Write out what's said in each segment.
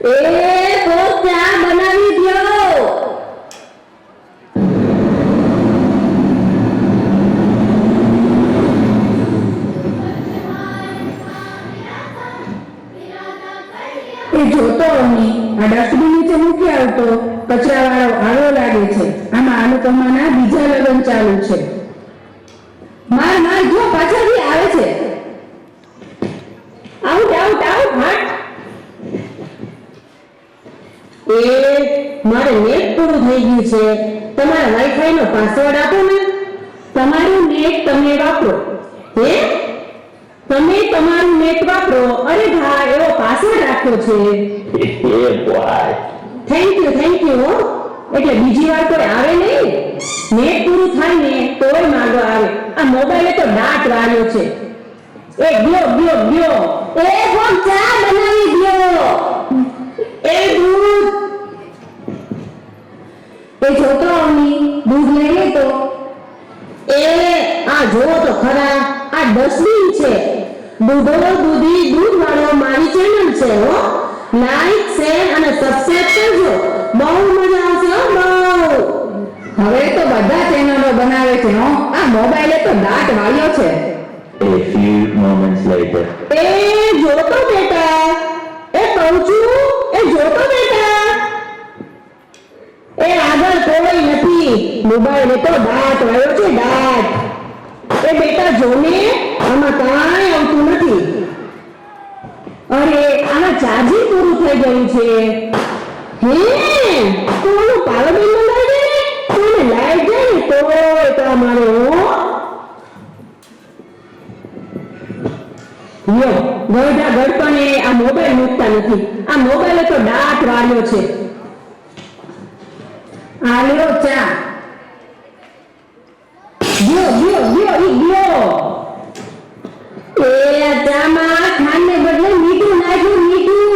એ તો ચા બનાવી દ્યો. એ જોતો અમી આ ડસ્ટબિન નીચે મૂકી આવતો કચરાવાળો આવો લાગે છે. આમાં અનુપમાના બીજા લગ્ન ચાલુ છે. માર માર જો પાછળથી આવે છે. આઉટ આઉટ આઉટ હટ. મારે નેટ પૂરું થઈ ગયું છે. તમારા વાઈફાઈ નો પાસવર્ડ આપો ને. તમારું નેટ તમે વાપરો. હે તમે તમારું નેટ વાપરો. અરે ભાઈ એવો પાસવર્ડ રાખ્યો છે. થેન્ક યુ હો. એટલે બીજી વાર કોઈ આવે નહીં. નેટ પૂરું થાય ને તોય માંગો આવે. આ મોબાઈલે તો દાંત વાળ્યો છે. એ ગયો એ કોણ ચા બનાવી દ્યો. એ દૂધ એ જોતો અમી દૂધ લઈ લે તો. એ આ જોવો તો ખરા આ ડસ્ટબિન છે. દૂધો દૂધી દૂધ વાળો મારી ચેનલ છે હો. લાઈક શેર અને સબસ્ક્રાઇબ કરજો. બહુ મજા આવશે હો બહુ. હવે તો બધા ચેનલો બનાવે છે હો. આ મોબાઈલે તો દાંત વાળ્યો છે. A few moments later. એ જોતો બેટા. એ કહું છું એ જોતો બેટા. એ આગળ કોઈ નથી. મોબાઈલે તો દાંત વાળ્યો છે દાંત. એ બેટા જોને આમાં કાંઈ આવતું નથી. અરે આમાં ચાર્જિંગ પૂરું થઈ ગયું છે. હે કોનું પાવર બિલ મંગાવી દે ને. કોને લાઈટ જાય ને તોય તમારે હો. યો ગઢા ગડપણે આ મોબાઈલ મૂકતા નથી. આ મોબાઈલે તો દાંત વાળ્યો છે. આ લ્યો ચા. ગયો એ આ ચામાં ખાંડને બદલે મીઠું નાખ્યું મીઠું.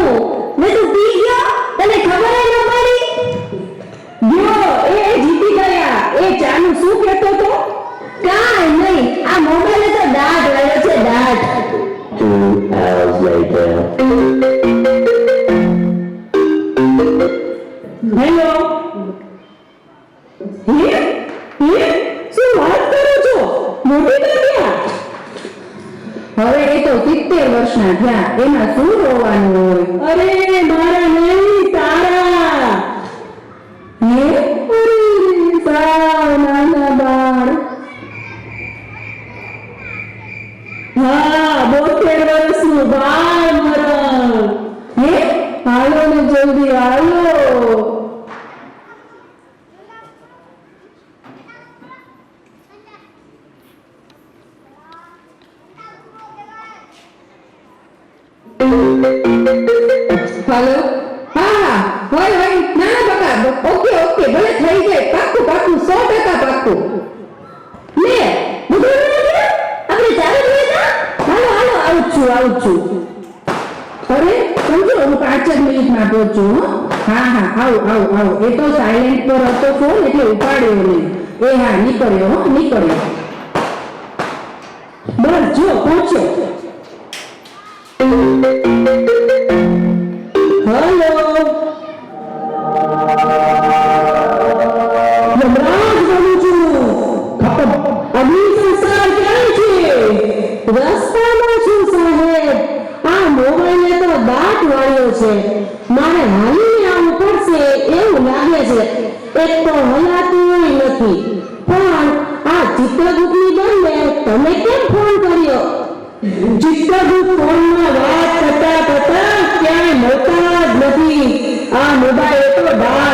મેં તું પી ગયો તને ખબર ન પડી. ગયો એ જીતી ગયા. એ ચાનું શું કહેતો તો. કાંઈ નહીં આ મોબાઈલે તો દાંત વાળ્યો છે દાંત. 2 hours later. હેલો હે શું વાત કરો છો. મોટી તો ક્યાં. હવે એ તો 70 વર્ષના થયા. એમાં શું રોવાનું હોય. અરે મારા નહીં તારા. હે સાવ નાના બાળ. હા 72 વર્ષનું બાળ મરણ. હે હાલો ને જલ્દી હાલો. હાલો હા હોય ના બકા ઓકે ભલે થઈ જાય. પાક્કું 100% પાક્કું. લે બધું આપણે ચાલે ગયા. હાલો આવું છું. અરે સમજો હું 5 જ મિનિટમાં પહોંચું હો. હા આવું. એ તો સાયલેન્ટ પર હતો ફોન એટલે ઉપાડ્યો નહીં. એ હા નીકળ્યો. બસ જો પહોંચ્યો. હેલો યમરાજ બોલું છું. અગ્નિ સંસાર ક્યાં છે. રસ્તામાં છું સાહેબ. આ મોબાઈલે તો દાંત વાળ્યો છે. મારે હાલીને આવવું પડશે એવું લાગે છે. એક તો હલાતું નથી. પણ આ ચિત્રગુપ્તની બેનને તમે કેમ ફોન કર્યો. ચિત્રગુપ્ત ફોનમાં વાત કરતા ક્યાંય મળતા જ નથી. આ મોબાઈલ તો દાંત